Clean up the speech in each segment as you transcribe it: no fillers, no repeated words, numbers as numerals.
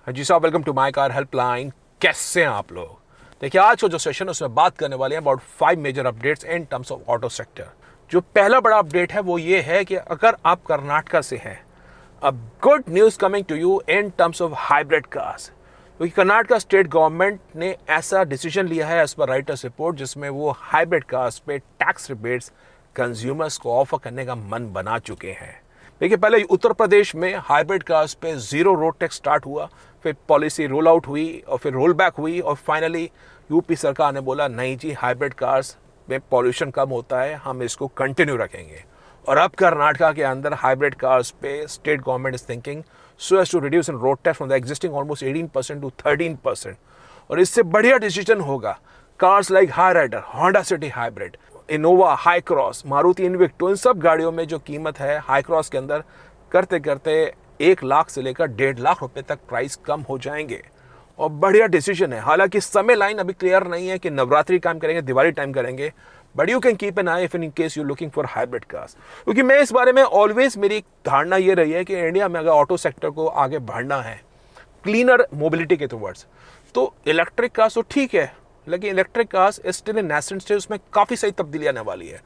जी साहब, welcome to my car helpline. कैसे हैं आप लोग? देखिए, आज का जो सेशन है उसमें बात करने वाले हैं about 5 major updates in terms of auto sector. जो पहला बड़ा अपडेट है वो ये है कि अगर आप कर्नाटका से हैं, a good news coming to you in terms of hybrid cars. क्योंकि कर्नाटका स्टेट गवर्नमेंट ने ऐसा डिसीजन लिया है एज पर राइटर्स रिपोर्ट, जिसमें वो हाइब्रिड कार्स पे टैक्स रिबेट्स कंज्यूमर्स को ऑफर करने का मन बना चुके हैं। देखिए, पहले उत्तर प्रदेश में हाइब्रिड कार्स पे जीरो रोड टैक्स स्टार्ट हुआ, फिर पॉलिसी रोल आउट हुई और फिर रोल बैक हुई और फाइनली यूपी सरकार ने बोला नहीं जी, हाइब्रिड कार्स में पॉल्यूशन कम होता है, हम इसको कंटिन्यू रखेंगे। और अब कर्नाटका के अंदर हाइब्रिड कार्स पे state government is thinking so as to reduce in road tax from the existing almost 18% to 13%। और इससे बढ़िया डिसीजन होगा cars like Hyryder, Honda City hybrid, Innova, Hycross, Maruti Invicto, इन सब गाड़ियों में जो कीमत है हाई क्रॉस के अंदर करते करते 1 लाख से लेकर 1.5 लाख रुपए तक प्राइस कम हो जाएंगे। और बढ़िया डिसीजन है। हालांकि समय लाइन अभी क्लियर नहीं है कि नवरात्रि टाइम करेंगे, दिवाली टाइम करेंगे, but you can keep an I if in case you looking for hybrid cars. क्योंकि मैं इस बारे में ऑलवेज मेरी धारणा ये रही है कि इंडिया में अगर ऑटो सेक्टर को आगे बढ़ना है क्लीनर मोबिलिटी के टुवर्ड्स, तो इलेक्ट्रिक कार्स तो ठीक है, लेकिन electric cars still in nascent stage, उसमें काफ़ी सही तब्दीली आने वाली है।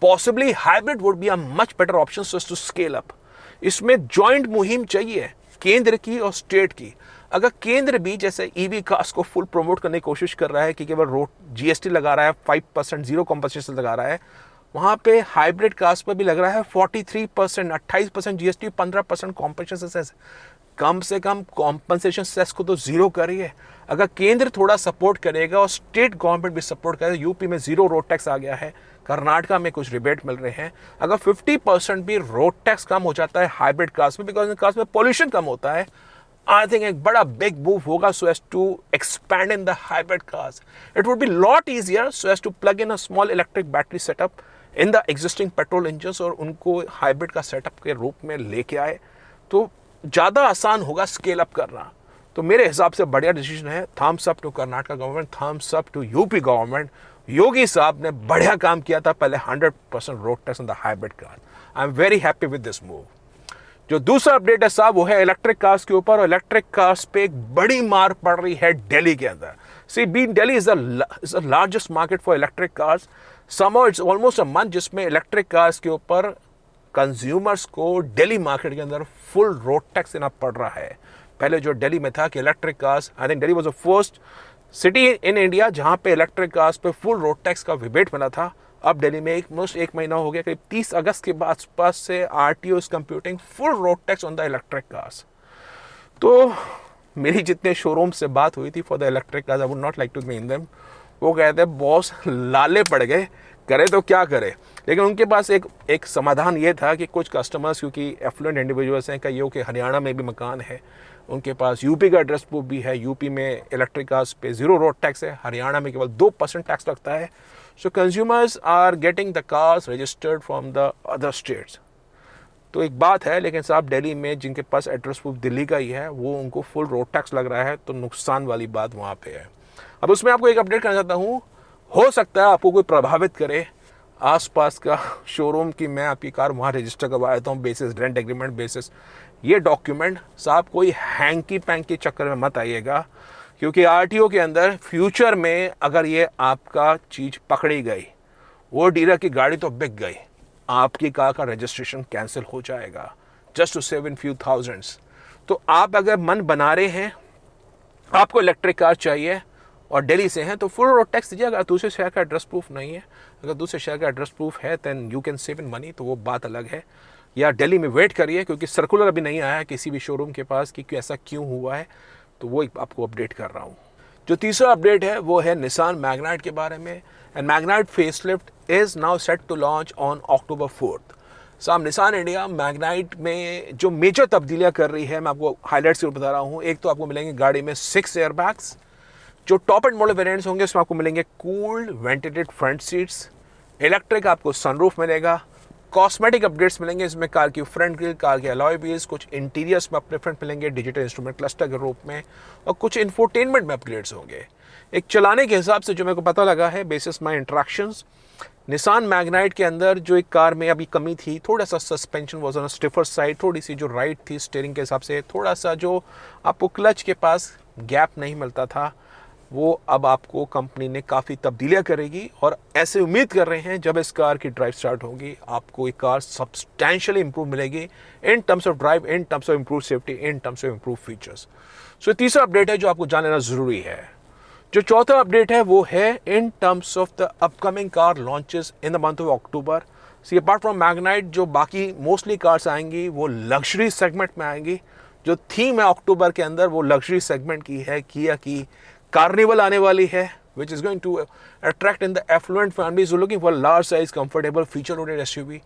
Possibly hybrid would be a much better option so to scale up. इसमें जॉइंट मुहिम चाहिए केंद्र की और स्टेट की। अगर केंद्र भी जैसे ईवी कार्स को फुल प्रमोट करने की कोशिश कर रहा है कि केवल रोड जीएसटी लगा रहा है, 5% जीरो कॉम्पनसेशन लगा रहा है, वहाँ पे हाइब्रिड कार्स पर भी लग रहा है 43%, 28% जीएसटी, 15% कॉम्पनसेशन सेस। कम से कम कॉम्पनसेशन सेस को तो जीरो करिए। अगर केंद्र थोड़ा सपोर्ट करेगा और स्टेट गवर्नमेंट भी सपोर्ट करेगा, यूपी में जीरो रोड टैक्स आ गया है, कर्नाटका में कुछ रिबेट मिल रहे हैं, अगर 50% भी रोड टैक्स कम हो जाता है हाइब्रिड कार्स में, बिकॉज इन कार्स में पॉल्यूशन कम होता है, आई थिंक एक बड़ा बिग मूव होगा so as to expand in the hybrid cars. It would be lot easier so as to plug in a small electric battery setup in the existing petrol engine और उनको hybrid का setup के रूप में लेके आए तो ज़्यादा आसान होगा स्केल अप करना। तो मेरे हिसाब से बढ़िया डिसीजन है। Thumbs up to Karnataka government, thumbs up to UP government. Yogi साहब ने बढ़िया काम किया था पहले 100% road tax on the hybrid car. I am very happy with this move. जो दूसरा अपडेट है साहब वो है इलेक्ट्रिक कार्स के ऊपर। और इलेक्ट्रिक कार्स पे एक बड़ी मार पड़ रही है दिल्ली के अंदर। See being Delhi is the largest market for electric cars, somehow it's almost a month जिसमें इलेक्ट्रिक कार्स के ऊपर कंज्यूमर्स को दिल्ली मार्केट के अंदर फुल रोड टैक्स देना पड़ रहा है। पहले जो दिल्ली में था कि electric cars, I think Delhi was the first city in India जहां पे इलेक्ट्रिक कार्स पे फुल रोड टैक्स का रिबेट मिला था। अब दिल्ली में एक महीना हो गया, करीब 30 अगस्त के आसपास से RTO is computing full road tax on the electric cars. तो मेरी जितने शोरूम से बात हुई थी for the electric cars, I would not like to mean them, वो कहते हैं बॉस लाले पड़ गए, करे तो क्या करे। लेकिन उनके पास एक समाधान ये था कि कुछ कस्टमर्स, क्योंकि एफ्लुएंट इंडिविजुअल्स हैं, कईयों के हरियाणा में भी मकान है, उनके पास यूपी का एड्रेस प्रूफ भी है, यूपी में इलेक्ट्रिक कार्स पे जीरो रोड टैक्स है, हरियाणा में केवल 2% टैक्स लगता है। So consumers are getting the cars registered from the other states. तो एक बात है, लेकिन साहब दिल्ली में जिनके पास एड्रेस प्रूफ दिल्ली का ही है वो उनको फुल रोड टैक्स लग रहा है, तो नुकसान वाली बात वहाँ पे है। अब उसमें आपको एक अपडेट करना चाहता हूँ, हो सकता है आपको कोई प्रभावित करे। आसपास का शोरूम की मैं आपकी कार वहाँ रजिस्टर करवा देता हूँ बेसिस रेंट एग्रीमेंट बेसिस। ये डॉक्यूमेंट साहब कोई हैंकी पैंकी चक्कर में मत आइएगा, क्योंकि आरटीओ के अंदर फ्यूचर में अगर ये आपका चीज़ पकड़ी गई, वो डीलर की गाड़ी तो बिक गई, आपकी कार का रजिस्ट्रेशन कैंसिल हो जाएगा just to save in few thousands. तो आप अगर मन बना रहे हैं आपको इलेक्ट्रिक कार चाहिए और दिल्ली से हैं तो फुल रोड टैक्स दीजिए। अगर दूसरे शहर का एड्रेस प्रूफ नहीं है, अगर दूसरे शहर का एड्रेस प्रूफ है then you can save in money, तो वो बात अलग है। या दिल्ली में वेट करिए, क्योंकि सर्कुलर अभी नहीं आया है किसी भी शोरूम के पास कि ऐसा क्यों हुआ है, तो वो आपको अपडेट कर रहा हूँ। जो तीसरा अपडेट है वो है निसान मैग्नाइट के बारे में। And Magnite facelift is now set to launch on October 4th। साहब निसान इंडिया मैग्नाइट में जो मेजर तब्दीलियाँ कर रही है, मैं आपको हाईलाइट्स बता रहा हूँ। एक तो आपको मिलेंगे गाड़ी में 6 एयरबैग्स, जो टॉप एंड मॉडल वेरिएंट्स होंगे उसमें आपको मिलेंगे cooled ventilated front seats, electric आपको सनरूफ मिलेगा, कॉस्मेटिक अपडेट्स मिलेंगे इसमें कार की फ्रंट ग्रिल, कार के अलॉय व्हील्स, कुछ इंटीरियर्स में अपने फ्रंट मिलेंगे डिजिटल इंस्ट्रूमेंट क्लस्टर के रूप में, और कुछ इंफोटेनमेंट में अपग्रेड्स होंगे। एक चलाने के हिसाब से जो मेरे को पता लगा है बेसिस माई इंट्रैक्शंस, निसान मैग्नाइट के अंदर जो एक कार में अभी कमी थी, थोड़ा सा suspension was on stiffer side, थोड़ी सी जो राइट थी स्टीयरिंग के हिसाब से, थोड़ा सा जो आपको क्लच के पास गैप नहीं मिलता था, वो अब आपको कंपनी ने काफ़ी तब्दीलियाँ करेगी और ऐसे उम्मीद कर रहे हैं जब इस कार की ड्राइव स्टार्ट होगी आपको एक कार सब्सटैंशियली इंप्रूव मिलेगी in terms of drive, in terms of improve safety, in terms of improve features. So तीसरा अपडेट है जो आपको जान लेना ज़रूरी है। जो चौथा अपडेट है वो है in terms of the upcoming car launches in the month of October. See apart from Magnite जो बाकी मोस्टली कार्स आएंगी वो लग्जरी सेगमेंट में आएंगी। जो थीम है अक्टूबर के अंदर वो लग्जरी सेगमेंट की है। किया की कार्निवल आने वाली है which is going to attract in the affluent families who are looking for large size comfortable feature loaded SUV।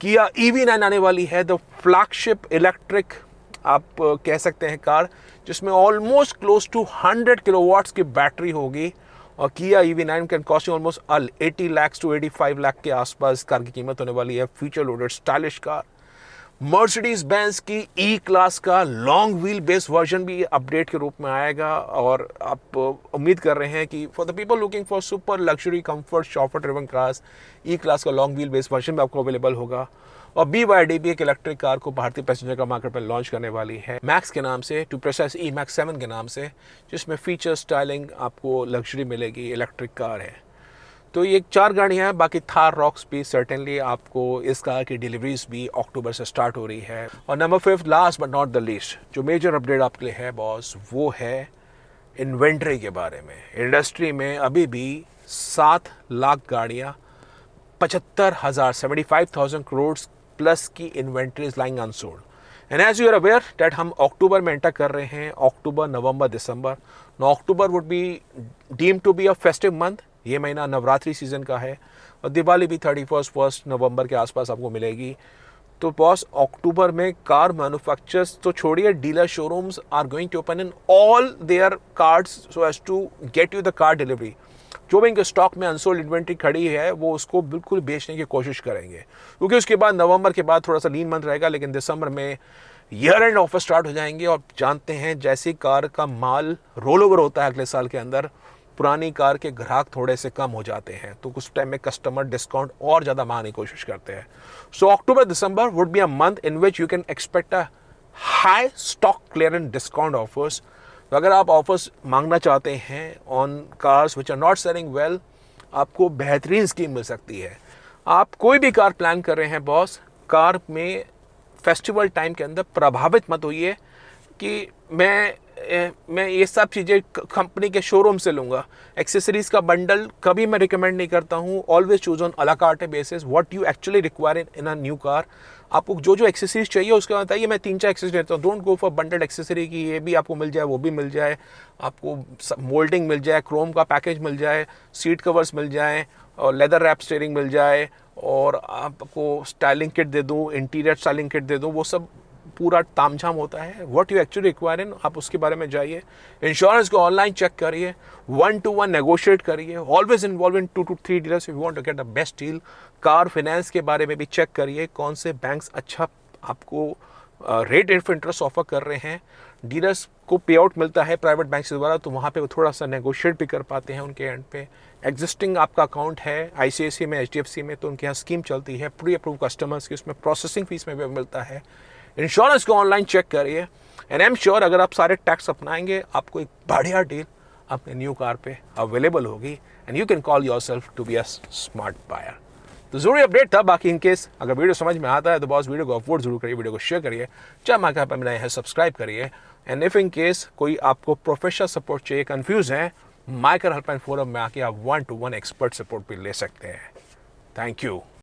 किया EV9 आने वाली है, द फ्लैगशिप इलेक्ट्रिक आप कह सकते हैं कार, जिसमें ऑलमोस्ट क्लोज टू 100 किलोवाट्स की बैटरी होगी। और Kia EV9 can cost almost 80 lakh to 85 lakh के आसपास कार की कीमत होने वाली है। Feature loaded stylish car. Mercedes Benz की ई क्लास का लॉन्ग व्हील बेस वर्जन भी अपडेट के रूप में आएगा और आप उम्मीद कर रहे हैं कि for the people looking for super luxury comfort chauffeur driven cars E class का लॉन्ग व्हील बेस वर्जन भी आपको अवेलेबल होगा। और BYD भी एक इलेक्ट्रिक कार को भारतीय पैसेंजर का मार्केट पर लॉन्च करने वाली है मैक्स के नाम से, टू प्रिसाइज E-MAX 7 के नाम से, जिसमें फीचर स्टाइलिंग आपको लग्जरी मिलेगी, इलेक्ट्रिक कार है। तो ये 4 गाड़ियाँ हैं। बाकी थार रॉक्स भी सर्टेनली आपको इस कार की डिलीवरीज भी अक्टूबर से स्टार्ट हो रही है। और number 5 last but not the least जो मेजर अपडेट आपके लिए है बॉस, वो है इन्वेंट्री के बारे में। इंडस्ट्री में अभी भी 7 लाख गाड़ियाँ, 75,000 करोड़ प्लस की inventories lying unsold. And as you are aware that हम अक्टूबर में एंटर कर रहे हैं, अक्टूबर नवंबर दिसंबर। No October would be deem to be a festive month. ये महीना नवरात्रि सीजन का है और दिवाली भी 31 नवंबर के आसपास आपको मिलेगी। तो बॉस अक्टूबर में कार मैन्युफैक्चरर्स तो छोड़िए, dealer showrooms are going to open in all their cards so as to get you the car delivery. जो भी इनके स्टॉक में अनसोल्ड इन्वेंट्री खड़ी है वो उसको बिल्कुल बेचने की कोशिश करेंगे, क्योंकि उसके बाद नवंबर के बाद थोड़ा सा लीन मंथ रहेगा, लेकिन दिसंबर में ईयर एंड ऑफर स्टार्ट हो जाएंगे। और जानते हैं जैसी कार का माल रोल ओवर होता है अगले साल के अंदर, पुरानी कार के ग्राहक थोड़े से कम हो जाते हैं, तो कुछ टाइम में कस्टमर डिस्काउंट और ज़्यादा मांगने की कोशिश करते हैं। So October December would be a month in which you can expect a high stock clearance discount offers. तो अगर आप ऑफर्स मांगना चाहते हैं on cars which are not selling well, आपको बेहतरीन स्कीम मिल सकती है। आप कोई भी कार प्लान कर रहे हैं बॉस, कार में फेस्टिवल टाइम के अंदर प्रभावित मत होइए कि मैं ये सब चीज़ें कंपनी के शोरूम से लूँगा। एक्सेसरीज़ का बंडल कभी मैं रिकमेंड नहीं करता हूँ। ऑलवेज चूज ऑन अला cart basis what you actually require in a new car. आपको जो एक्सेसरीज चाहिए उसके बताइए, मैं 3-4 एक्सेसरी देता हूँ। Don't go for bundle accessory की ये भी आपको मिल जाए वो भी मिल जाए, आपको मोल्डिंग मिल जाए, क्रोम का पैकेज मिल जाए, सीट कवर्स मिल जाए और लेदर रैप स्टीयरिंग मिल जाए और आपको स्टाइलिंग किट दे दूँ, इंटीरियर स्टाइलिंग किट दे दूँ। वो सब पूरा तामझाम होता है। व्हाट यू एक्चुअली रिक्वायर इन, आप उसके बारे में जाइए। इंश्योरेंस को ऑनलाइन चेक करिए, 1-to-1 नेगोशिएट करिए। Always involve in 2 to 3 dealers if you want to get the best deal. Car finance के बारे में भी चेक करिए, कौन से बैंक्स अच्छा आपको रेट ऑफ इंटरेस्ट ऑफर कर रहे हैं। डीलर्स को पे आउट मिलता है प्राइवेट बैंक से द्वारा, तो वहाँ पे वो थोड़ा सा नेगोशिएट भी कर पाते हैं उनके एंड पे। एग्जिस्टिंग आपका अकाउंट है ICICI में, HDFC में, तो उनके यहाँ स्कीम चलती है प्री अप्रूव कस्टमर्स की, उसमें प्रोसेसिंग फीस में भी मिलता है। इंश्योरेंस को ऑनलाइन चेक करिए एंड आई एम श्योर अगर आप सारे टैक्स अपनाएंगे आपको एक बढ़िया डील अपने न्यू कार पे अवेलेबल होगी and you can call yourself to be a smart buyer. तो जरूरी अपडेट था। बाकी इन केस अगर वीडियो समझ में आता है तो बॉस वीडियो को अपलोड जरूर करिए, वीडियो को शेयर करिए, चाहे माँ पर मिलाए हैं सब्सक्राइब करिए। एंड इफ इन केस कोई आपको प्रोफेशनल सपोर्ट चाहिए, कंफ्यूज है, माइकर हेल्पलाइन फोरम में आके आप 1-to-1 एक्सपर्ट सपोर्ट भी ले सकते हैं। Thank you.